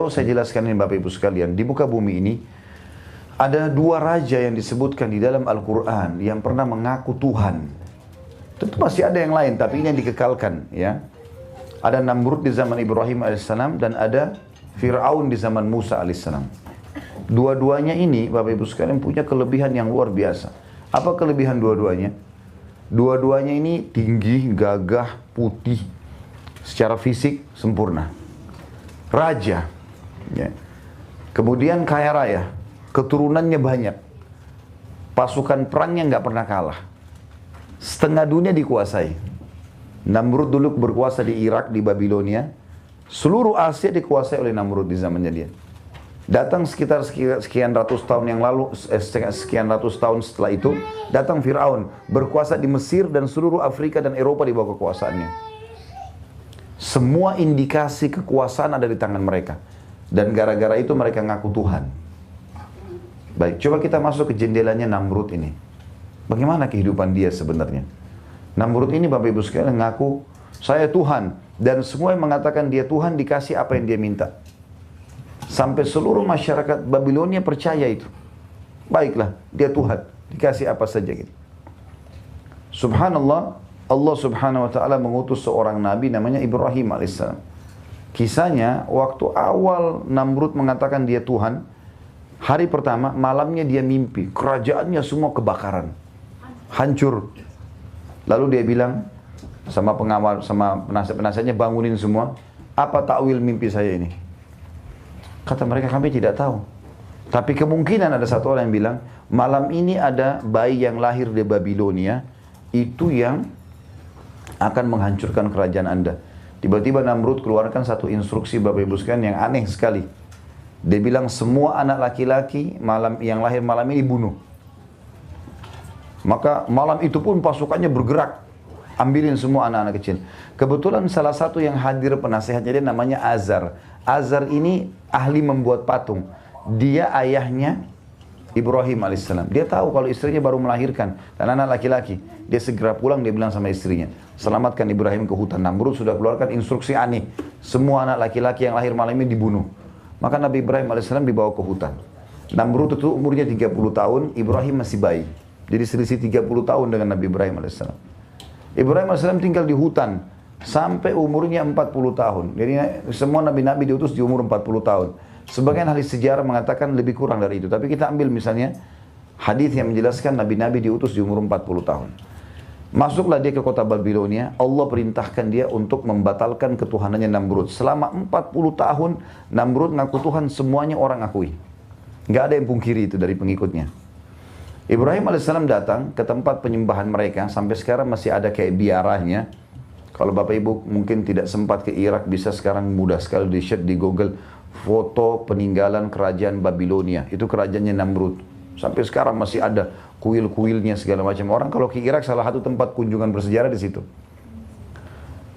Saya jelaskan ini Bapak Ibu sekalian, di muka bumi ini ada dua raja yang disebutkan di dalam Al-Quran yang pernah mengaku Tuhan. Tentu masih ada yang lain, tapi ini yang dikekalkan, ya. Ada Namrud di zaman Ibrahim alaihissalam dan ada Fir'aun di zaman Musa alaihissalam. Dua-duanya ini Bapak Ibu sekalian punya kelebihan yang luar biasa. Apa kelebihan dua-duanya? Dua-duanya ini tinggi, gagah, putih, secara fisik sempurna. Raja, ya. Kemudian kaya raya, keturunannya banyak, pasukan perangnya nggak pernah kalah, setengah dunia dikuasai. Namrud dulu berkuasa di Irak, di Babilonia, seluruh Asia dikuasai oleh Namrud di zamannya dia. Datang sekitar sekian ratus tahun yang lalu, sekian ratus tahun setelah itu, datang Fir'aun, berkuasa di Mesir dan seluruh Afrika dan Eropa di bawah kekuasaannya. Semua indikasi kekuasaan ada di tangan mereka. Dan gara-gara itu mereka ngaku Tuhan. Baik, coba kita masuk ke jendelanya Namrud ini. Bagaimana kehidupan dia sebenarnya? Namrud ini Bapak Ibu sekalian ngaku, saya Tuhan. Dan semua yang mengatakan dia Tuhan dikasih apa yang dia minta. Sampai seluruh masyarakat Babilonia percaya itu. Baiklah, dia Tuhan. Dikasih apa saja gitu. Subhanallah, Allah subhanahu wa ta'ala mengutus seorang nabi namanya Ibrahim alaihissalam. Kisahnya, waktu awal Namrud mengatakan dia Tuhan, hari pertama, malamnya dia mimpi. Kerajaannya semua kebakaran. Hancur. Lalu dia bilang, sama pengawal, sama penasihat-penasihatnya, bangunin semua. Apa takwil mimpi saya ini? Kata mereka, kami tidak tahu. Tapi kemungkinan ada satu orang yang bilang, malam ini ada bayi yang lahir di Babilonia, itu yang akan menghancurkan kerajaan Anda. Tiba-tiba Namrud keluarkan satu instruksi Bapak Ibu sekalian yang aneh sekali. Dia bilang semua anak laki-laki yang lahir malam ini bunuh. Maka malam itu pun pasukannya bergerak, ambilin semua anak-anak kecil. Kebetulan salah satu yang hadir penasehatnya dia namanya Azar. Azar ini ahli membuat patung. Dia ayahnya Ibrahim alaihissalam. Dia tahu kalau istrinya baru melahirkan dan anak laki-laki. Dia segera pulang, dia bilang sama istrinya, selamatkan Ibrahim ke hutan. Namrud sudah keluarkan instruksi aneh. Semua anak laki-laki yang lahir malam ini dibunuh. Maka Nabi Ibrahim alaihissalam dibawa ke hutan. Namrud itu umurnya 30 tahun, Ibrahim masih bayi. Jadi selisih 30 tahun dengan Nabi Ibrahim alaihissalam. Ibrahim alaihissalam tinggal di hutan sampai umurnya 40 tahun. Jadi semua nabi-nabi diutus di umur 40 tahun. Sebagian ahli sejarah mengatakan lebih kurang dari itu. Tapi kita ambil misalnya hadis yang menjelaskan nabi-nabi diutus di umur 40 tahun. Masuklah dia ke kota Babilonia. Allah perintahkan dia untuk membatalkan ketuhanannya Namrud. Selama 40 tahun Namrud ngaku Tuhan, semuanya orang akui. Nggak ada yang pungkiri itu dari pengikutnya. Ibrahim alaihissalam datang ke tempat penyembahan mereka. Sampai sekarang masih ada kayak biarahnya. Kalau Bapak Ibu mungkin tidak sempat ke Irak, bisa sekarang mudah sekali di-search di Google foto peninggalan kerajaan Babilonia. Itu kerajaannya Namrud. Sampai sekarang masih ada kuil-kuilnya segala macam. Orang kalau ke Irak salah satu tempat kunjungan bersejarah di situ.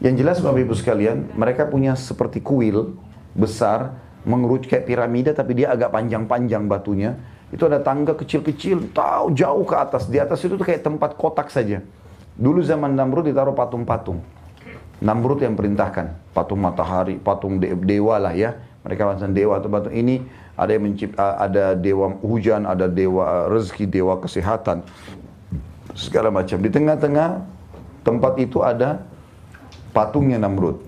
Yang jelas Bapak Ibu sekalian, mereka punya seperti kuil besar, mengerucut kayak piramida tapi dia agak panjang-panjang batunya. Itu ada tangga kecil-kecil, jauh ke atas. Di atas itu tuh kayak tempat kotak saja. Dulu zaman Namrud ditaruh patung-patung. Namrud yang perintahkan, patung matahari, patung dewa lah ya. Mereka macam dewa atau patung ini ada yang ada dewa hujan, ada dewa rezeki, dewa kesehatan, segala macam. Di tengah-tengah tempat itu ada patungnya Namrud.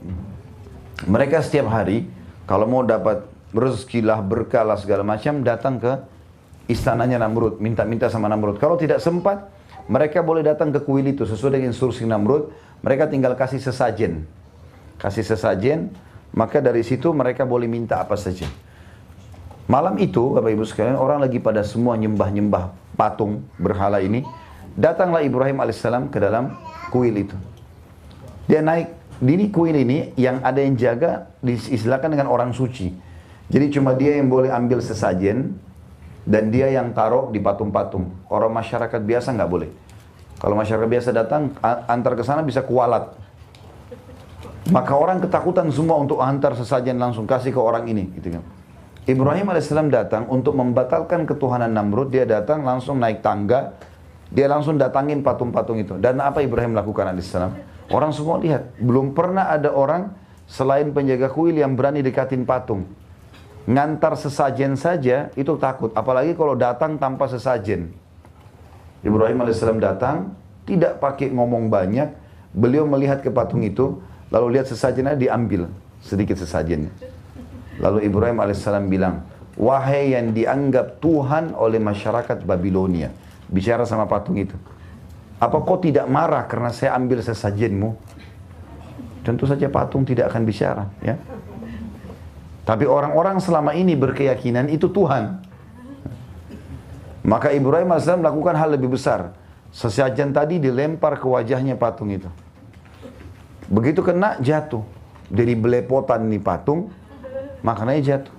Mereka setiap hari kalau mau dapat rezeki lah, berkah lah segala macam, datang ke istananya Namrud, minta-minta sama Namrud. Kalau tidak sempat, mereka boleh datang ke kuil itu sesuai dengan instruksi Namrud. Mereka tinggal kasih sesajen. Kasih sesajen, maka dari situ mereka boleh minta apa saja. Malam itu, Bapak Ibu sekalian, orang lagi pada semua nyembah-nyembah patung berhala ini. Datanglah Ibrahim alaihissalam ke dalam kuil itu. Dia naik, di kuil ini yang ada yang jaga diistilahkan dengan orang suci. Jadi cuma dia yang boleh ambil sesajen dan dia yang taruh di patung-patung. Orang masyarakat biasa nggak boleh. Kalau masyarakat biasa datang, antar ke sana bisa kualat. Maka orang ketakutan semua untuk antar sesajen langsung kasih ke orang ini, gitu kan. Ibrahim alaihissalam datang untuk membatalkan ketuhanan Namrud. Dia datang langsung naik tangga, dia langsung datangin patung-patung itu. Dan apa Ibrahim lakukan alaihissalam? Orang semua lihat, belum pernah ada orang selain penjaga kuil yang berani dekatin patung. Ngantar sesajen saja itu takut, apalagi kalau datang tanpa sesajen. Ibrahim alaihissalam datang, tidak pakai ngomong banyak, beliau melihat ke patung itu, lalu lihat sesajennya, diambil sedikit sesajennya. Lalu Ibrahim alaihissalam bilang, wahai yang dianggap Tuhan oleh masyarakat Babilonia, bicara sama patung itu, apa kau tidak marah karena saya ambil sesajenmu? Tentu saja patung tidak akan bicara, ya. Tapi orang-orang selama ini berkeyakinan itu Tuhan. Maka Ibrahim AS melakukan hal lebih besar. Sesajen tadi dilempar ke wajahnya patung itu. Begitu kena, jatuh. Dari belepotan nih patung, maknanya jatuh.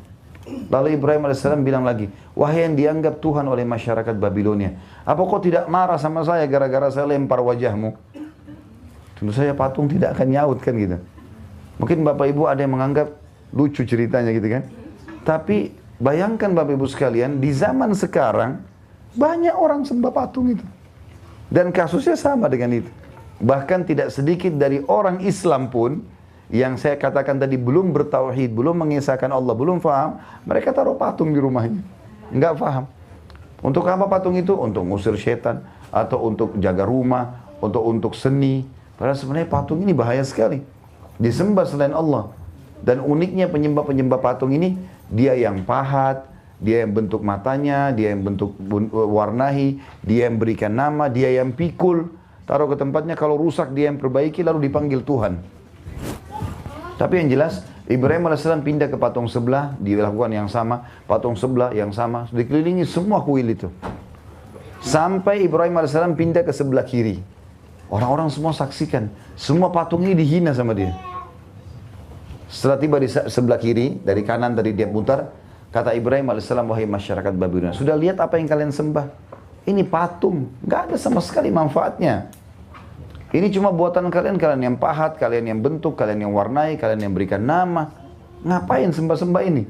Lalu Ibrahim AS bilang lagi, wahai yang dianggap Tuhan oleh masyarakat Babilonia, apa kau tidak marah sama saya gara-gara saya lempar wajahmu? Tentu saja patung tidak akan nyaut kan gitu. Mungkin Bapak Ibu ada yang menganggap lucu ceritanya gitu kan. Tapi bayangkan Bapak Ibu sekalian, di zaman sekarang banyak orang sembah patung itu. Dan kasusnya sama dengan itu. Bahkan tidak sedikit dari orang Islam pun, yang saya katakan tadi belum bertauhid, belum mengisahkan Allah, belum faham, mereka taruh patung di rumahnya. Enggak faham. Untuk apa patung itu? Untuk ngusir setan, atau untuk jaga rumah, untuk seni. Padahal sebenarnya patung ini bahaya sekali. Disembah selain Allah. Dan uniknya penyembah-penyembah patung ini, dia yang pahat, dia yang bentuk matanya, dia yang bentuk warnahi, dia yang berikan nama, dia yang pikul, taruh ke tempatnya, kalau rusak dia yang perbaiki, lalu dipanggil Tuhan. Tapi yang jelas, Ibrahim AS pindah ke patung sebelah, dilakukan yang sama, patung sebelah yang sama, dikelilingi semua kuil itu. Sampai Ibrahim AS pindah ke sebelah kiri. Orang-orang semua saksikan, semua patung ini dihina sama dia. Setelah tiba di sebelah kiri, dari kanan tadi dia putar, kata Ibrahim AS, wahai masyarakat Babilonia, sudah lihat apa yang kalian sembah? Ini patung, nggak ada sama sekali manfaatnya. Ini cuma buatan kalian, kalian yang pahat, kalian yang bentuk, kalian yang warnai, kalian yang berikan nama. Ngapain sembah-sembah ini?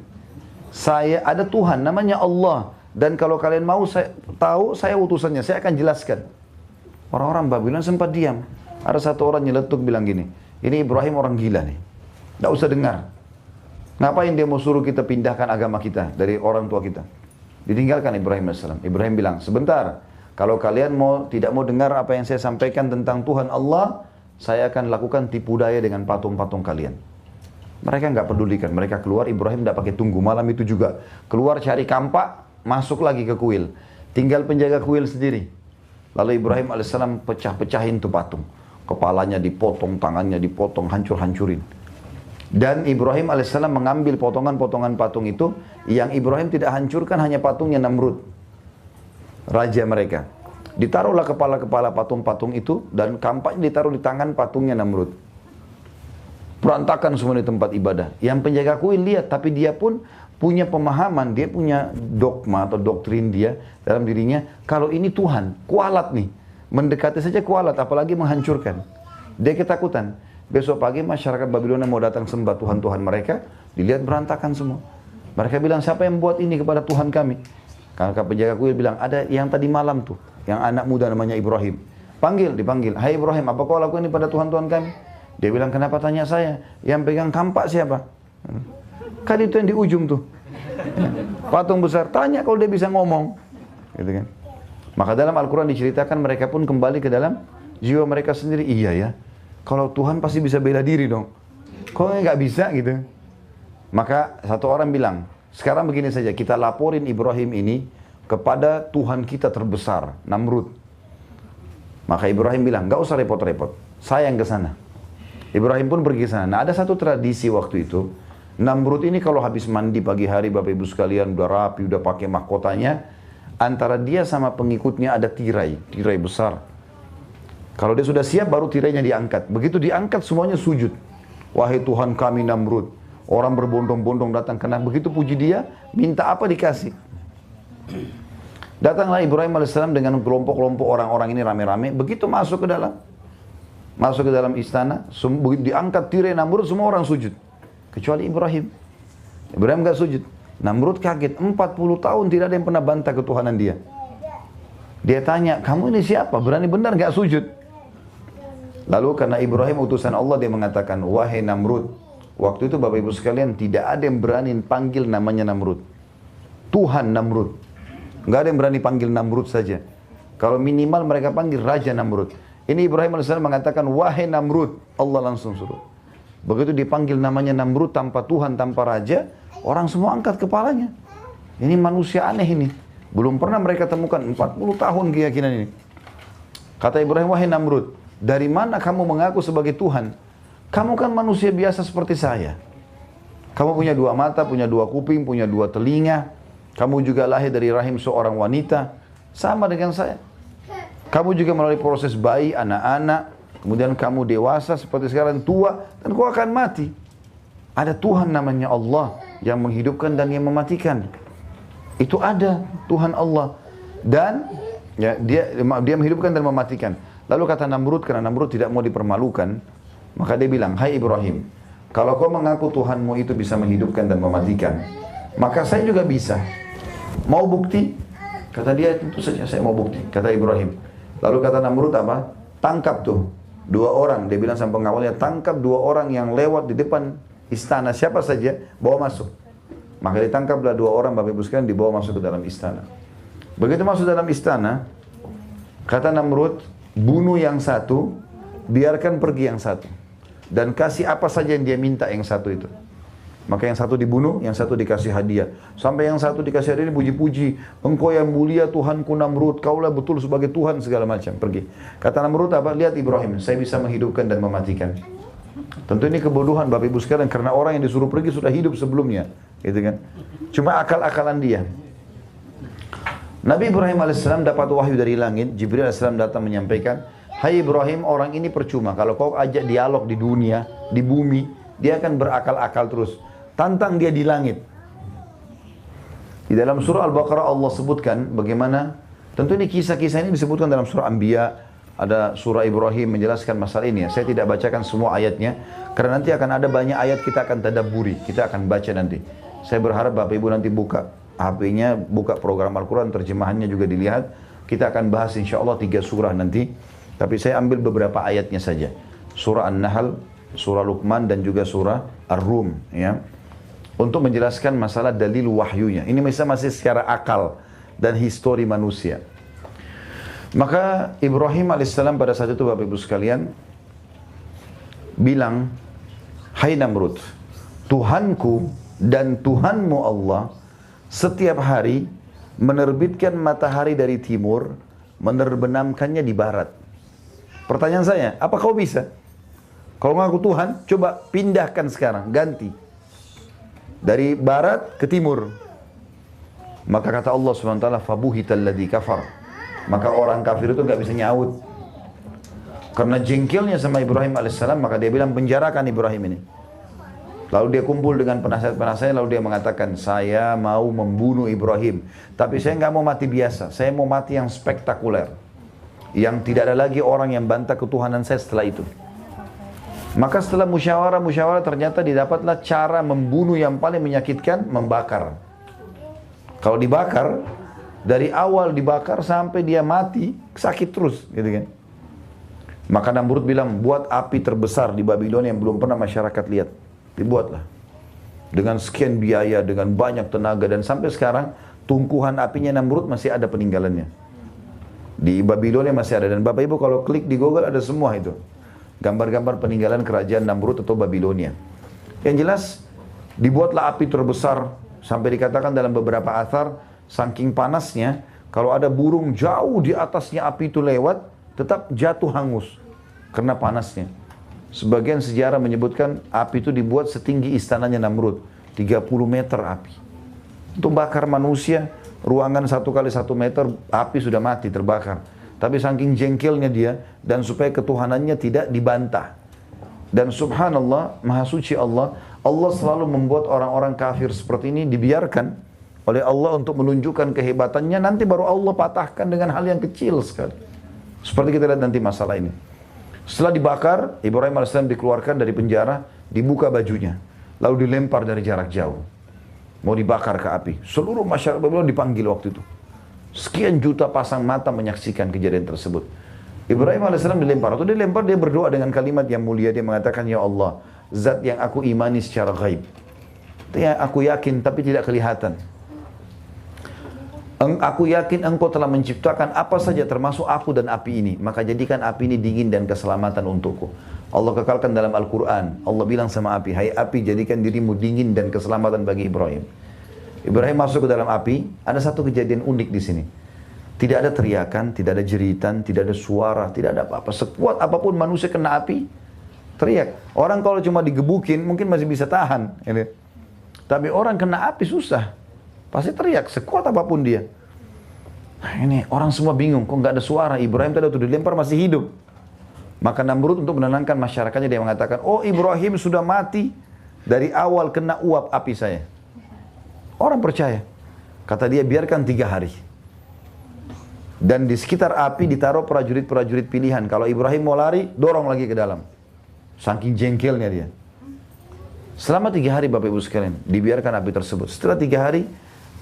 Saya ada Tuhan, namanya Allah. Dan kalau kalian mau saya tahu, saya utusannya, saya akan jelaskan. Orang-orang Babilonia sempat diam. Ada satu orang nyeletuk bilang gini, ini Ibrahim orang gila nih, nggak usah dengar. Ngapain dia mau suruh kita pindahkan agama kita dari orang tua kita? Ditinggalkan Ibrahim AS. Ibrahim bilang, sebentar, kalau kalian tidak mau dengar apa yang saya sampaikan tentang Tuhan Allah, saya akan lakukan tipu daya dengan patung-patung kalian. Mereka nggak pedulikan, mereka keluar, Ibrahim tidak pakai tunggu, malam itu juga. Keluar cari kampak, masuk lagi ke kuil. Tinggal penjaga kuil sendiri. Lalu Ibrahim AS pecah-pecahin tuh patung. Kepalanya dipotong, tangannya dipotong, hancur-hancurin. Dan Ibrahim AS mengambil potongan-potongan patung itu, yang Ibrahim tidak hancurkan hanya patungnya Namrud, raja mereka. Ditaruhlah kepala-kepala patung-patung itu, dan kampaknya ditaruh di tangan patungnya Namrud. Berantakan semua di tempat ibadah. Yang penjaga kuil lihat, tapi dia pun punya pemahaman, dia punya dogma atau doktrin dia dalam dirinya, kalau ini Tuhan, kualat nih. Mendekati saja kualat, apalagi menghancurkan. Dia ketakutan. Besok pagi masyarakat Babilonia mau datang sembah Tuhan-Tuhan mereka, dilihat berantakan semua. Mereka bilang, siapa yang buat ini kepada Tuhan kami? Kakak penjaga kuil bilang, ada yang tadi malam tuh, yang anak muda namanya Ibrahim. Dipanggil, hai Ibrahim, apa kau lakukan ini pada Tuhan-Tuhan kami? Dia bilang, kenapa tanya saya? Yang pegang kampak siapa? Kan itu yang di ujung tuh. Patung besar, tanya kalau dia bisa ngomong. Gitu kan. Maka dalam Al-Quran diceritakan mereka pun kembali ke dalam jiwa mereka sendiri. Iya ya, kalau Tuhan pasti bisa bela diri dong. Kok nggak bisa gitu? Maka satu orang bilang, sekarang begini saja, kita laporin Ibrahim ini kepada Tuhan kita terbesar, Namrud. Maka Ibrahim bilang, nggak usah repot-repot, saya yang ke sana. Ibrahim pun pergi ke sana. Nah, ada satu tradisi waktu itu, Namrud ini kalau habis mandi pagi hari, Bapak Ibu sekalian, udah rapi, udah pakai mahkotanya, antara dia sama pengikutnya ada tirai besar. Kalau dia sudah siap, baru tirainya diangkat. Begitu diangkat, semuanya sujud. Wahai Tuhan kami Namrud. Orang berbondong-bondong datang kena. Begitu puji dia, minta apa dikasih. Datanglah Ibrahim AS dengan kelompok-kelompok orang-orang ini rame-rame. Begitu masuk ke dalam istana, begitu diangkat tirai Namrud, semua orang sujud. Kecuali Ibrahim. Ibrahim gak sujud. Namrud kaget, 40 tahun tidak ada yang pernah bantah ketuhanan dia. Dia tanya, kamu ini siapa? Berani benar gak sujud? Lalu karena Ibrahim utusan Allah, dia mengatakan, wahai Namrud, Waktu itu Bapak Ibu sekalian tidak ada yang berani panggil namanya Namrud. Tuhan Namrud. Nggak ada yang berani panggil Namrud saja. Kalau minimal mereka panggil Raja Namrud. Ini Ibrahim AS mengatakan, wahai Namrud. Allah langsung suruh. Begitu dipanggil namanya Namrud tanpa Tuhan, tanpa Raja, orang semua angkat kepalanya. Ini manusia aneh ini. Belum pernah mereka temukan 40 tahun keyakinan ini. Kata Ibrahim, wahai Namrud, dari mana kamu mengaku sebagai Tuhan? Kamu kan manusia biasa seperti saya. Kamu punya 2 mata, punya 2 kuping, punya 2 telinga. Kamu juga lahir dari rahim seorang wanita. Sama dengan saya. Kamu juga melalui proses bayi, anak-anak. Kemudian kamu dewasa seperti sekarang, tua. Dan kau akan mati. Ada Tuhan namanya Allah yang menghidupkan dan yang mematikan. Itu ada Tuhan Allah. Dan ya, dia menghidupkan dan mematikan. Lalu kata Namrud, karena Namrud tidak mau dipermalukan, maka dia bilang, hai Ibrahim, kalau kau mengaku Tuhanmu itu bisa menghidupkan dan mematikan, maka saya juga bisa. Mau bukti? Kata dia, tentu saja saya mau bukti. Kata Ibrahim. Lalu kata Namrud apa? Tangkap tuh 2 orang. Dia bilang sama pengawalnya, tangkap 2 orang yang lewat di depan istana. Siapa saja, bawa masuk. Maka ditangkaplah 2 orang, Bapak Ibu sekalian, dibawa masuk ke dalam istana. Begitu masuk dalam istana, kata Namrud, bunuh yang satu, biarkan pergi yang satu. Dan kasih apa saja yang dia minta yang satu itu. Maka yang satu dibunuh, yang satu dikasih hadiah. Sampai yang satu dikasih hadiah, puji-puji. Engkau yang mulia Tuhanku Namrud, kaulah betul sebagai Tuhan segala macam. Pergi. Kata Namrud apa? Lihat Ibrahim, saya bisa menghidupkan dan mematikan. Tentu ini kebodohan Bapak Ibu sekalian, karena orang yang disuruh pergi sudah hidup sebelumnya. Gitu kan? Cuma akal-akalan dia. Nabi Ibrahim AS dapat wahyu dari langit. Jibril AS datang menyampaikan, hai Ibrahim, orang ini percuma. Kalau kau ajak dialog di dunia, di bumi, dia akan berakal-akal terus. Tantang dia di langit. Di dalam surah Al-Baqarah Allah sebutkan bagaimana, tentu ini kisah-kisah ini disebutkan dalam surah Anbiya. Ada surah Ibrahim menjelaskan masalah ini ya. Saya tidak bacakan semua ayatnya, karena nanti akan ada banyak ayat kita akan tadabburi. Kita akan baca nanti. Saya berharap Bapak Ibu nanti buka HP-nya, buka program Al-Quran, terjemahannya juga dilihat. Kita akan bahas insya Allah 3 surah nanti. Tapi saya ambil beberapa ayatnya saja. Surah An-Nahl, surah Luqman, dan juga surah Ar-Rum. Ya. Untuk menjelaskan masalah dalil wahyunya. Ini masih secara akal dan histori manusia. Maka Ibrahim AS pada saat itu Bapak Ibu sekalian bilang, hai Namrud, Tuhanku dan Tuhanmu Allah setiap hari menerbitkan matahari dari timur, menerbenamkannya di barat. Pertanyaan saya, apa kau bisa? Kalau ngaku Tuhan, coba pindahkan sekarang, ganti. Dari barat ke timur. Maka kata Allah SWT, fabuhital ladzi kafar. Maka orang kafir itu nggak bisa nyaut. Karena jengkelnya sama Ibrahim AS, maka dia bilang penjarakan Ibrahim ini. Lalu dia kumpul dengan penasihat-penasihat, lalu dia mengatakan, saya mau membunuh Ibrahim. Tapi saya nggak mau mati biasa, saya mau mati yang spektakuler. Yang tidak ada lagi orang yang bantah ketuhanan saya setelah itu. Maka setelah musyawarah ternyata didapatlah cara membunuh yang paling menyakitkan, membakar. Kalau dibakar, dari awal dibakar sampai dia mati, sakit terus, gitu kan. Maka Namrud bilang, buat api terbesar di Babilonia yang belum pernah masyarakat lihat. Dibuatlah. Dengan sekian biaya, dengan banyak tenaga, dan sampai sekarang tungkuhan apinya Namrud masih ada peninggalannya. Di Babilonia masih ada. Dan Bapak Ibu kalau klik di Google ada semua itu. Gambar-gambar peninggalan kerajaan Namrud atau Babilonia. Yang jelas, dibuatlah api terbesar, sampai dikatakan dalam beberapa athar, saking panasnya, kalau ada burung jauh di atasnya api itu lewat, tetap jatuh hangus karena panasnya. Sebagian sejarah menyebutkan api itu dibuat setinggi istananya Namrud, 30 meter api. Untuk bakar manusia, ruangan 1 kali 1 meter, api sudah mati, terbakar. Tapi saking jengkelnya dia, dan supaya ketuhanannya tidak dibantah. Dan subhanallah, maha suci Allah, Allah selalu membuat orang-orang kafir seperti ini dibiarkan oleh Allah untuk menunjukkan kehebatannya, nanti baru Allah patahkan dengan hal yang kecil sekali. Seperti kita lihat nanti masalah ini. Setelah dibakar, Ibrahim AS dikeluarkan dari penjara, dibuka bajunya, lalu dilempar dari jarak jauh. Mau dibakar ke api. Seluruh masyarakat Babylon dipanggil waktu itu. Sekian juta pasang mata menyaksikan kejadian tersebut. Ibrahim AS dilempar. Atau dilempar, dia berdoa dengan kalimat yang mulia. Dia mengatakan, ya Allah, zat yang aku imani secara gaib. Itu yang aku yakin tapi tidak kelihatan. Aku yakin engkau telah menciptakan apa saja termasuk aku dan api ini. Maka jadikan api ini dingin dan keselamatan untukku. Allah kekalkan dalam Al-Quran. Allah bilang sama api, hai api jadikan dirimu dingin dan keselamatan bagi Ibrahim. Ibrahim masuk ke dalam api. Ada satu kejadian unik di sini. Tidak ada teriakan, tidak ada jeritan, tidak ada suara, tidak ada apa-apa. Sekuat apapun manusia kena api, teriak. Orang kalau cuma digebukin mungkin masih bisa tahan. Tapi orang kena api susah. Pasti teriak, sekuat apapun dia. Nah ini orang semua bingung, kok nggak ada suara. Ibrahim tadi waktu dilempar masih hidup. Maka Namrud untuk menenangkan masyarakatnya dia mengatakan, oh Ibrahim sudah mati dari awal kena uap api saya. Orang percaya. Kata dia biarkan 3 hari. Dan di sekitar api ditaruh prajurit-prajurit pilihan. Kalau Ibrahim mau lari, dorong lagi ke dalam. Saking jengkelnya dia. Selama 3 hari Bapak Ibu sekalian, dibiarkan api tersebut. Setelah 3 hari,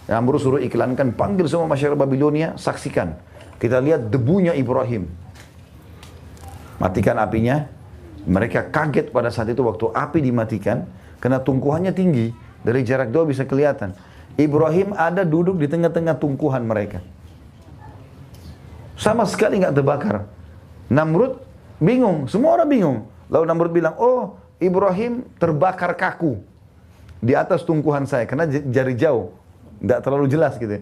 Namrud suruh iklankan, panggil semua masyarakat Babilonia, saksikan. Kita lihat debunya Ibrahim. Matikan apinya. Mereka kaget pada saat itu waktu api dimatikan, karena tungkuhannya tinggi. Dari jarak jauh bisa kelihatan. Ibrahim ada duduk di tengah-tengah tungkuhan mereka. Sama sekali nggak terbakar. Namrud bingung, semua orang bingung. Lalu Namrud bilang, oh Ibrahim terbakar kaku di atas tungkuhan saya, karena jari jauh. Tidak terlalu jelas gitu.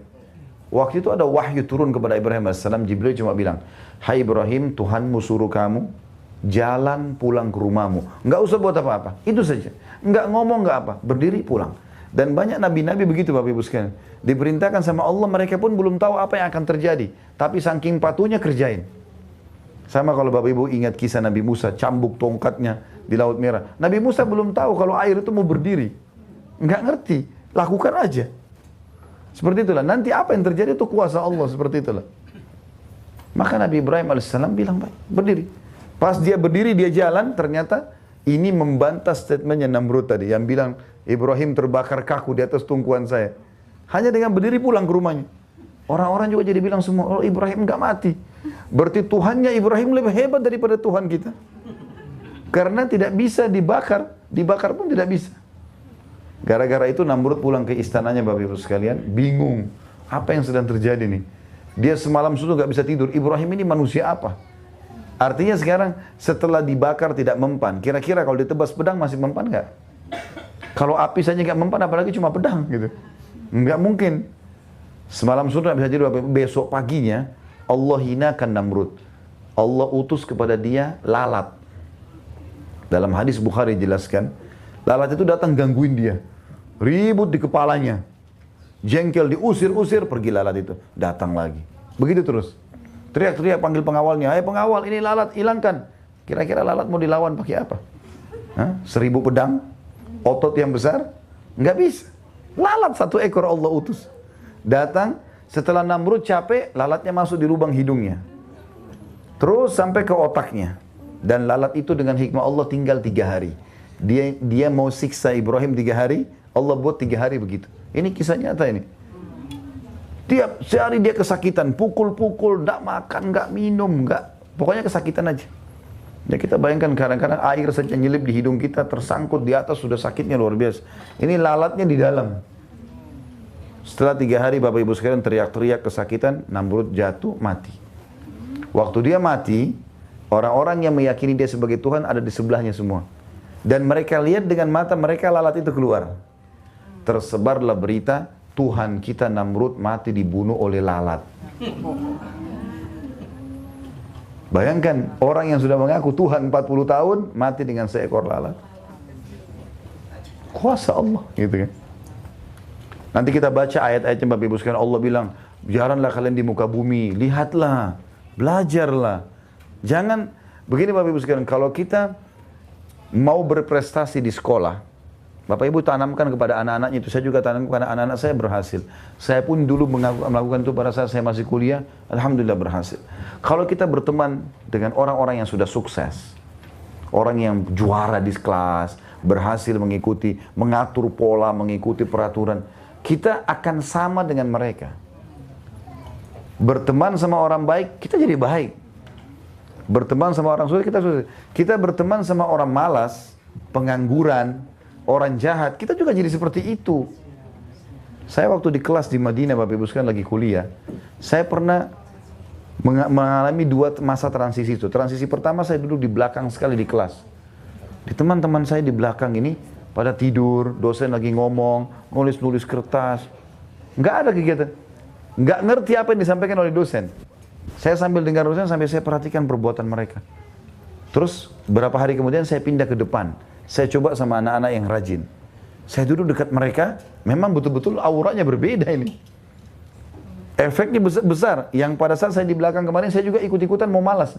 Waktu itu ada wahyu turun kepada Ibrahim AS. Jibril cuma bilang, hai Ibrahim, Tuhanmu suruh kamu jalan pulang ke rumahmu. Nggak usah buat apa-apa, itu saja. Nggak ngomong, nggak apa, berdiri pulang. Dan banyak nabi-nabi begitu Bapak Ibu sekalian. Diperintahkan sama Allah, mereka pun belum tahu apa yang akan terjadi. Tapi saking patuhnya kerjain. Sama kalau Bapak Ibu ingat kisah Nabi Musa, cambuk tongkatnya di Laut Merah. Nabi Musa belum tahu kalau air itu mau berdiri. Nggak ngerti, lakukan aja. Seperti itulah, nanti apa yang terjadi itu kuasa Allah, seperti itulah. Maka Nabi Ibrahim AS bilang, baik, berdiri. Pas dia berdiri, dia jalan, ternyata ini membantah statementnya Namrud tadi, yang bilang, Ibrahim terbakar kaku di atas tungkuan saya. Hanya dengan berdiri pulang ke rumahnya. Orang-orang juga jadi bilang semua, oh Ibrahim nggak mati. Berarti Tuhannya Ibrahim lebih hebat daripada Tuhan kita. Karena tidak bisa dibakar, dibakar pun tidak bisa. Gara-gara itu Namrud pulang ke istananya Bapak Ibu sekalian, bingung. Apa yang sedang terjadi nih? Dia semalam suntuk gak bisa tidur. Ibrahim ini manusia apa? Artinya sekarang setelah dibakar tidak mempan. Kira-kira kalau ditebas pedang masih mempan gak? Kalau api saja gak mempan, apalagi cuma pedang gitu. Nggak mungkin. Semalam suntuk gak bisa tidur. Besok paginya Allah hinakan Namrud. Allah utus kepada dia lalat. Dalam hadis Bukhari jelaskan, lalat itu datang gangguin dia. Ribut di kepalanya. Jengkel, diusir-usir, pergi lalat itu. Datang lagi. Begitu terus. Teriak-teriak panggil pengawalnya. Hai pengawal, ini lalat, hilangkan. Kira-kira lalat mau dilawan pakai apa? 1000 pedang? Otot yang besar? Nggak bisa. Lalat 1 ekor Allah utus. Datang, setelah Namrud capek, lalatnya masuk di lubang hidungnya. Terus sampai ke otaknya. Dan lalat itu dengan hikmah Allah tinggal 3 hari. Dia mau siksa Ibrahim 3 hari, Allah buat 3 hari begitu. Ini kisah nyata ini. Tiap sehari dia kesakitan, pukul-pukul, nggak makan, nggak minum, pokoknya kesakitan aja. Ya kita bayangkan kadang-kadang air saja nyelip di hidung kita, tersangkut di atas, sudah sakitnya luar biasa. Ini lalatnya di dalam. Setelah 3 hari Bapak Ibu sekalian teriak-teriak kesakitan, Namrud jatuh, mati. Waktu dia mati, orang-orang yang meyakini dia sebagai Tuhan ada di sebelahnya semua. Dan mereka lihat dengan mata mereka lalat itu keluar. Tersebarlah berita, Tuhan kita Namrud mati dibunuh oleh lalat. Bayangkan, orang yang sudah mengaku Tuhan 40 tahun, mati dengan seekor lalat. Kuasa Allah, gitu kan. Nanti kita baca ayat-ayatnya Bapak Ibu sekalian, Allah bilang, janganlah kalian di muka bumi, lihatlah, belajarlah. Jangan, begini Bapak Ibu sekalian, kalau kita mau berprestasi di sekolah, Bapak Ibu tanamkan kepada anak-anaknya itu. Saya juga tanamkan kepada anak-anak saya, berhasil. Saya pun dulu melakukan itu pada saat saya masih kuliah, alhamdulillah berhasil. Kalau kita berteman dengan orang-orang yang sudah sukses, orang yang juara di kelas, berhasil mengikuti, mengatur pola, mengikuti peraturan, kita akan sama dengan mereka. Berteman sama orang baik, kita jadi baik. Berteman sama orang sukses, kita sukses. Kita berteman sama orang malas, pengangguran, orang jahat, kita juga jadi seperti itu. Saya waktu di kelas di Madinah, Bapak Ibu sekalian lagi kuliah, saya pernah mengalami dua masa transisi itu. Transisi pertama saya duduk di belakang sekali di kelas. Di teman-teman saya di belakang ini pada tidur, dosen lagi ngomong, nulis-nulis kertas. Nggak ada kegiatan. Nggak ngerti apa yang disampaikan oleh dosen. Saya sambil dengar dosen sampai saya perhatikan perbuatan mereka. Terus beberapa hari kemudian saya pindah ke depan. Saya coba sama anak-anak yang rajin. Saya duduk dekat mereka, memang betul-betul auranya berbeda ini. Efeknya besar. Yang pada saat saya di belakang kemarin, saya juga ikut-ikutan mau malas.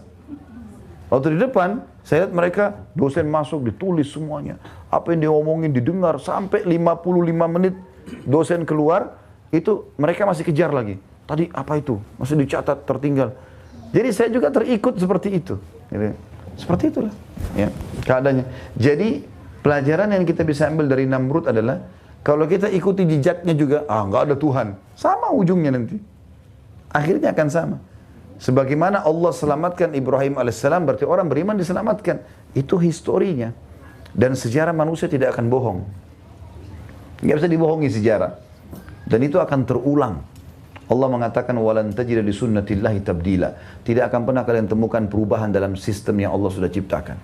Waktu di depan, saya lihat mereka, dosen masuk, ditulis semuanya. Apa yang dia omongin, didengar, sampai 55 menit dosen keluar, itu mereka masih kejar lagi. Tadi apa itu? Masih dicatat, tertinggal. Jadi saya juga terikut seperti itu. Seperti itulah ya, keadaannya. Jadi pelajaran yang kita bisa ambil dari Namrud adalah kalau kita ikuti jejaknya juga, nggak ada Tuhan, sama ujungnya nanti. Akhirnya akan sama. Sebagaimana Allah selamatkan Ibrahim alaihissalam, berarti orang beriman diselamatkan. Itu historinya. Dan sejarah manusia tidak akan bohong. Nggak bisa dibohongi sejarah. Dan itu akan terulang. Allah mengatakan walan tajida li sunnatillahi tabdila. Tidak akan pernah kalian temukan perubahan dalam sistem yang Allah sudah ciptakan.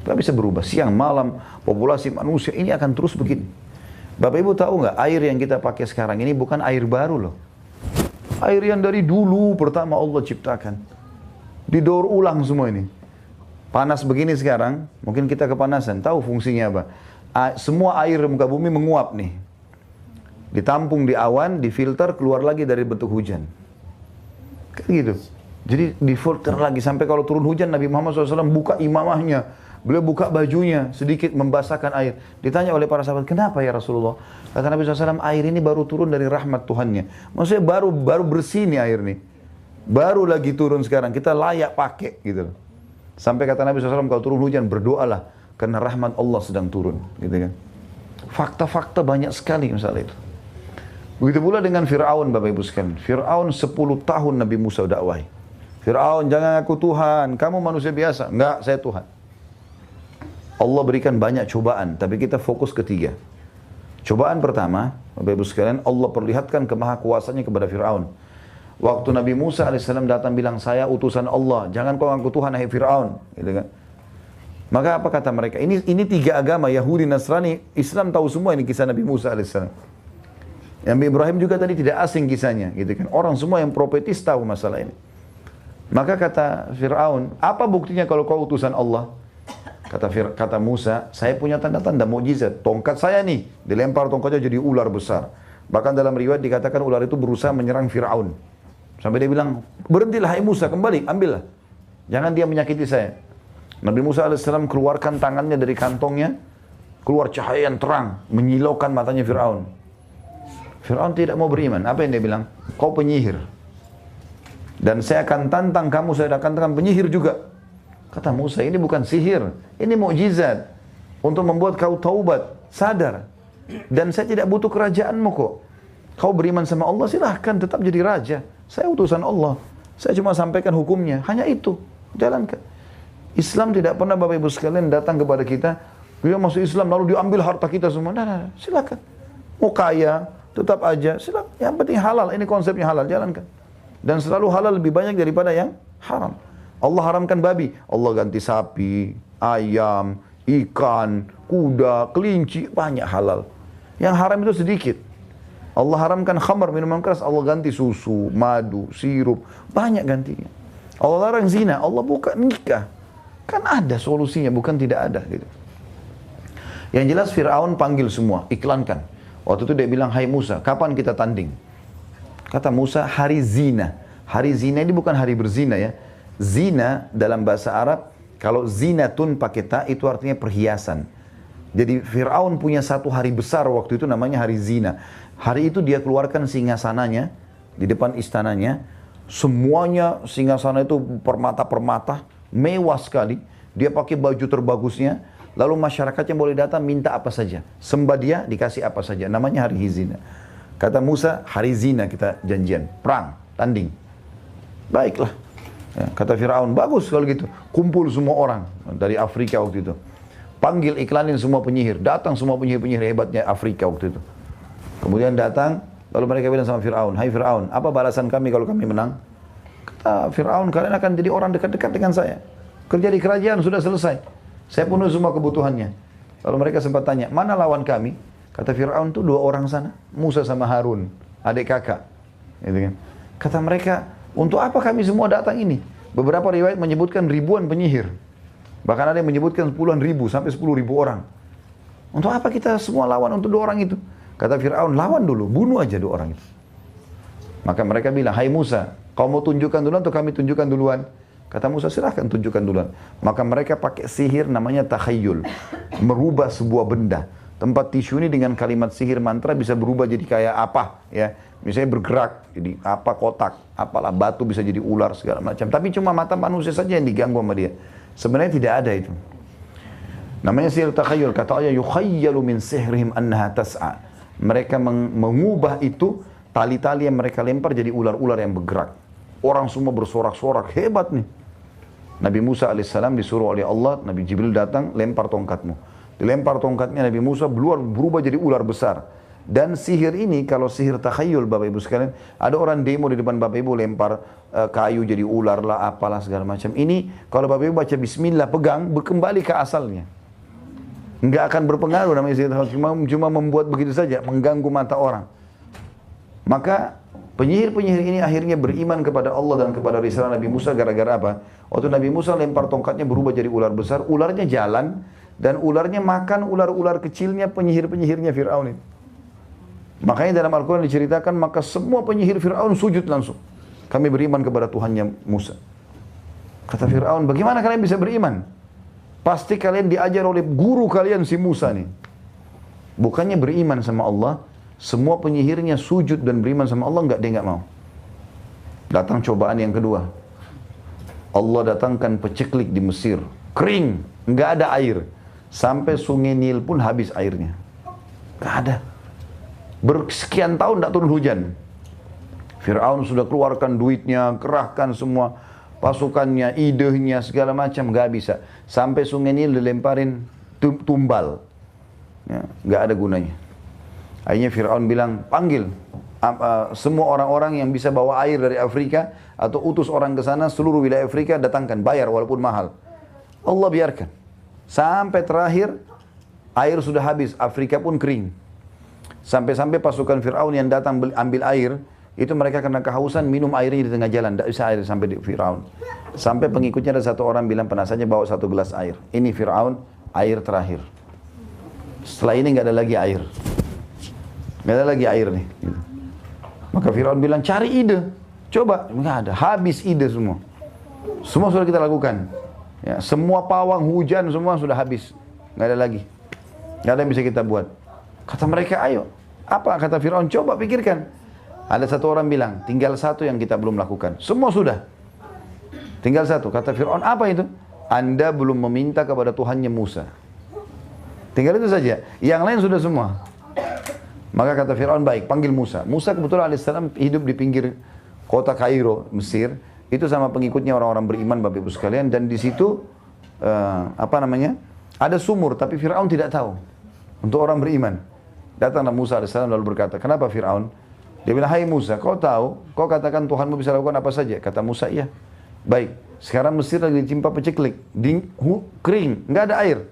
Tidak bisa berubah. Siang, malam, populasi manusia ini akan terus begini. Bapak Ibu tahu nggak, air yang kita pakai sekarang ini bukan air baru loh. Air yang dari dulu pertama Allah ciptakan. Didaur ulang semua ini. Panas begini sekarang, mungkin kita kepanasan. Tahu fungsinya apa? Semua air muka bumi menguap nih. Ditampung di awan, difilter, keluar lagi dari bentuk hujan. Kayak gitu. Jadi difilter lagi sampai kalau turun hujan, Nabi Muhammad SAW buka imamahnya. Beliau buka bajunya, sedikit membasahkan air. Ditanya oleh para sahabat, kenapa ya Rasulullah? Kata Nabi SAW, air ini baru turun dari rahmat Tuhannya. Maksudnya baru bersih nih air nih. Baru lagi turun sekarang, kita layak pakai gitu. Sampai kata Nabi SAW, kalau turun hujan berdoalah. Karena rahmat Allah sedang turun. Gitu kan. Fakta-fakta banyak sekali misalnya itu. Begitu pula dengan Fir'aun, Bapak Ibu sekalian. Fir'aun 10 tahun Nabi Musa dakwahi. Fir'aun, jangan aku Tuhan, kamu manusia biasa. Enggak, saya Tuhan. Allah berikan banyak cobaan, tapi kita fokus ketiga. Cobaan pertama, Bapak Ibu sekalian, Allah perlihatkan kemahakuasanya kepada Fir'aun. Waktu Nabi Musa alaihissalam datang bilang, saya utusan Allah, jangan kau ngaku Tuhan, hai Fir'aun. Gitu kan. Maka apa kata mereka? Ini tiga agama, Yahudi, Nasrani, Islam tahu semua ini kisah Nabi Musa alaihissalam. Yang Ibrahim juga tadi tidak asing kisahnya, gitu kan. Orang semua yang profetis tahu masalah ini. Maka kata Fir'aun, apa buktinya kalau kau utusan Allah? Kata Musa, saya punya tanda-tanda mukjizat. Tongkat saya nih, dilempar tongkatnya jadi ular besar. Bahkan dalam riwayat dikatakan ular itu berusaha menyerang Fir'aun. Sampai dia bilang, berhentilah hai Musa, kembali, ambillah. Jangan dia menyakiti saya. Nabi Musa alaihissalam keluarkan tangannya dari kantongnya, keluar cahaya yang terang, menyilaukan matanya Fir'aun. Fir'aun tidak mau beriman. Apa yang dia bilang? Kau penyihir. Dan saya akan tantang kamu, saya akan tantang penyihir juga. Kata Musa, ini bukan sihir. Ini mukjizat. Untuk membuat kau taubat, sadar. Dan saya tidak butuh kerajaanmu kok. Kau beriman sama Allah, silahkan tetap jadi raja. Saya utusan Allah. Saya cuma sampaikan hukumnya. Hanya itu. Jalankan. Islam tidak pernah Bapak Ibu sekalian datang kepada kita. Dia masuk Islam lalu diambil harta kita semua. Nah, silakan. Mau kaya, tetap aja, silakan. Yang penting halal, ini konsepnya halal, jalankan. Dan selalu halal lebih banyak daripada yang haram. Allah haramkan babi, Allah ganti sapi, ayam, ikan, kuda, kelinci, banyak halal. Yang haram itu sedikit. Allah haramkan khamar, minuman keras, Allah ganti susu, madu, sirup, banyak gantinya. Allah larang zina, Allah buka nikah. Kan ada solusinya, bukan tidak ada gitu. Yang jelas Fir'aun panggil semua, iklankan. Waktu itu dia bilang, hai Musa, kapan kita tanding? Kata Musa, hari zina. Hari zina ini bukan hari berzina ya. Zina dalam bahasa Arab, kalau zinatun pakai ta, itu artinya perhiasan. Jadi Fir'aun punya satu hari besar waktu itu namanya hari zina. Hari itu dia keluarkan singgasananya di depan istananya. Semuanya singgasana itu permata-permata, mewah sekali. Dia pakai baju terbagusnya. Lalu masyarakatnya boleh datang minta apa saja. Sembah dia dikasih apa saja. Namanya hari zina. Kata Musa, hari zina kita janjian. Perang, tanding. Baiklah. Ya, kata Fir'aun, bagus kalau gitu. Kumpul semua orang dari Afrika waktu itu. Panggil, iklanin semua penyihir. Datang semua penyihir-penyihir hebatnya Afrika waktu itu. Kemudian datang, lalu mereka bilang sama Fir'aun, "Hai Fir'aun, apa balasan kami kalau kami menang?" Kata Fir'aun, "Kalian akan jadi orang dekat-dekat dengan saya. Kerja di kerajaan sudah selesai. Saya penuhi semua kebutuhannya." Lalu mereka sempat tanya, "Mana lawan kami?" Kata Fir'aun, "Tuh 2 orang sana, Musa sama Harun, adik kakak." Gitu kan. Kata mereka, "Untuk apa kami semua datang ini?" Beberapa riwayat menyebutkan ribuan penyihir. Bahkan ada yang menyebutkan puluhan ribu sampai 10.000 orang. Untuk apa kita semua lawan untuk 2 orang itu? Kata Fir'aun, "Lawan dulu, bunuh aja 2 orang itu." Maka mereka bilang, "Hai Musa, kau mau tunjukkan duluan atau kami tunjukkan duluan?" Kata Musa, "Silahkan tunjukkan duluan." Maka mereka pakai sihir namanya takhayyul. Merubah sebuah benda. Tempat tisu ini dengan kalimat sihir mantra bisa berubah jadi kayak apa, ya. Misalnya bergerak, jadi apa kotak, apalah batu bisa jadi ular segala macam. Tapi cuma mata manusia saja yang diganggu sama dia. Sebenarnya tidak ada itu. Namanya sihir takhayyul. Kata Allah, "Yukhayyalu min sihrihim annaha tas'a." Mereka mengubah itu, tali-tali yang mereka lempar jadi ular-ular yang bergerak. Orang semua bersorak-sorak, hebat nih. Nabi Musa alaihissalam disuruh oleh Allah, Nabi Jibril datang, lempar tongkatmu. Dilempar tongkatnya Nabi Musa, berubah jadi ular besar. Dan sihir ini, kalau sihir takhayyul Bapak Ibu sekalian, ada orang demo di depan Bapak Ibu lempar kayu jadi ular lah, apalah segala macam. Ini kalau Bapak Ibu baca bismillah, pegang, kembali ke asalnya. Enggak akan berpengaruh namanya sihir takhayyul, cuma membuat begitu saja, mengganggu mata orang. Maka penyihir-penyihir ini akhirnya beriman kepada Allah dan kepada risalah Nabi Musa gara-gara apa? Waktu Nabi Musa lempar tongkatnya berubah jadi ular besar, ularnya jalan dan ularnya makan ular-ular kecilnya penyihir-penyihirnya Fir'aun itu. Makanya dalam Al-Quran diceritakan, maka semua penyihir Fir'aun sujud langsung. Kami beriman kepada Tuhannya Musa. Kata Fir'aun, "Bagaimana kalian bisa beriman? Pasti kalian diajar oleh guru kalian si Musa nih." Bukannya beriman sama Allah, semua penyihirnya sujud dan beriman sama Allah, dia enggak mau. Datang cobaan yang kedua. Allah datangkan peceklik di Mesir, kering, enggak ada air. Sampai sungai Nil pun habis airnya. Enggak ada. Bersekian tahun tidak turun hujan. Fir'aun sudah keluarkan duitnya, kerahkan semua pasukannya, idehnya, segala macam, nggak bisa. Sampai sungai Nil dilemparin tumbal. Ya, nggak ada gunanya. Akhirnya Fir'aun bilang, "Panggil semua orang-orang yang bisa bawa air dari Afrika, atau utus orang ke sana, seluruh wilayah Afrika, datangkan, bayar walaupun mahal." Allah biarkan. Sampai terakhir, air sudah habis, Afrika pun kering. Sampai-sampai pasukan Fir'aun yang datang ambil air, itu mereka kena kehausan, minum airnya di tengah jalan, tidak bisa air sampai di Fir'aun. Sampai pengikutnya ada satu orang bilang, penasarannya bawa 1 gelas air. Ini Fir'aun, air terakhir. Setelah ini nggak ada lagi air. Nggak ada lagi air nih. Gitu. Maka Fir'aun bilang, "Cari ide." Coba, nggak ada. Habis ide semua. Semua sudah kita lakukan. Ya, semua pawang, hujan, semua sudah habis. Nggak ada lagi. Nggak ada yang bisa kita buat. Kata mereka, "Ayo." Apa? Kata Fir'aun, "Coba pikirkan." Ada satu orang bilang, "Tinggal satu yang kita belum lakukan." Semua sudah. Tinggal satu. Kata Fir'aun, "Apa itu?" "Anda belum meminta kepada Tuhannya Musa." Tinggal itu saja. Yang lain sudah semua. Maka kata Fir'aun, "Baik, panggil Musa." Musa kebetulan alaihissalam hidup di pinggir kota Kairo, Mesir. Itu sama pengikutnya orang-orang beriman, Bapak Ibu sekalian. Dan di situ, ada sumur, tapi Fir'aun tidak tahu. Untuk orang beriman. Datanglah Musa alaihissalam lalu berkata, "Kenapa Fir'aun?" Dia bilang, "Hai Musa, kau tahu, kau katakan Tuhanmu bisa lakukan apa saja." Kata Musa, "Iya." "Baik, sekarang Mesir lagi ditimpa peceklik, kering, nggak ada air.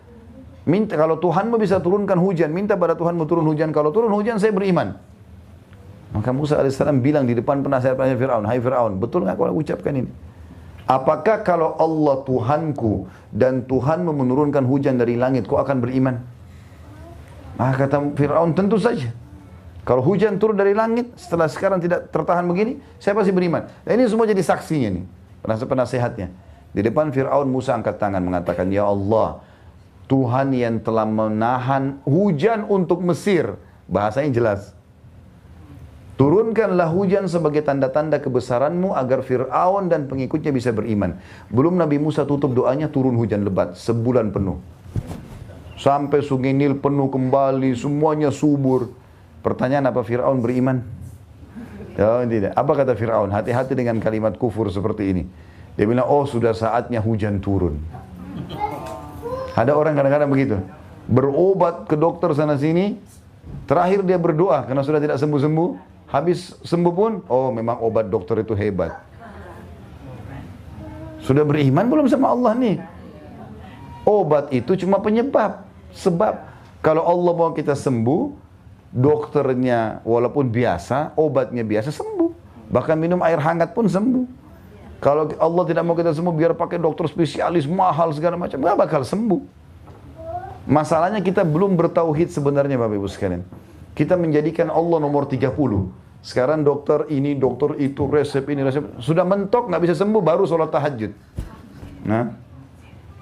Minta, kalau Tuhanmu bisa turunkan hujan, minta pada Tuhanmu turun hujan. Kalau turun hujan, saya beriman." Maka Musa AS bilang di depan penasihat-penasihat Fir'aun, "Hai Fir'aun, betul nggak kau ucapkan ini? Apakah kalau Allah Tuhanku dan Tuhanmu menurunkan hujan dari langit, kau akan beriman?" Maka kata Fir'aun, "Tentu saja. Kalau hujan turun dari langit, setelah sekarang tidak tertahan begini, saya pasti beriman." Dan ini semua jadi saksinya nih, penasehatnya. Di depan Fir'aun, Musa angkat tangan mengatakan, "Ya Allah, Tuhan yang telah menahan hujan untuk Mesir." Bahasanya jelas. "Turunkanlah hujan sebagai tanda-tanda kebesaranmu agar Fir'aun dan pengikutnya bisa beriman." Belum Nabi Musa tutup doanya, turun hujan lebat sebulan penuh. Sampai sungai Nil penuh kembali, semuanya subur. Pertanyaan, apa Fir'aun beriman? Ya, tidak. Apa kata Fir'aun? Hati-hati dengan kalimat kufur seperti ini. Dia bilang, "Oh, sudah saatnya hujan turun." Ada orang kadang-kadang begitu. Berobat ke dokter sana sini, terakhir dia berdoa karena sudah tidak sembuh-sembuh. Habis sembuh pun, oh memang obat dokter itu hebat. Sudah beriman belum sama Allah nih? Obat itu cuma penyebab. Sebab kalau Allah mau kita sembuh, dokternya walaupun biasa, obatnya biasa, sembuh. Bahkan minum air hangat pun sembuh. Kalau Allah tidak mau kita sembuh, biar pakai dokter spesialis, mahal segala macam, nggak bakal sembuh. Masalahnya kita belum bertauhid sebenarnya Bapak Ibu sekalian. Kita menjadikan Allah nomor 30. Sekarang dokter ini, dokter itu, resep ini, resep. Sudah mentok, nggak bisa sembuh, baru sholat tahajud. Nah,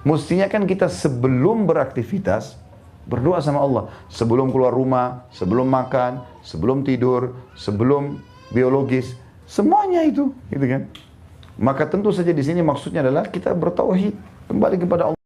mestinya kan kita sebelum beraktivitas, berdoa sama Allah. Sebelum keluar rumah, sebelum makan, sebelum tidur, sebelum biologis. Semuanya itu, gitu kan. Maka tentu saja di sini maksudnya adalah kita bertauhid, kembali kepada Allah.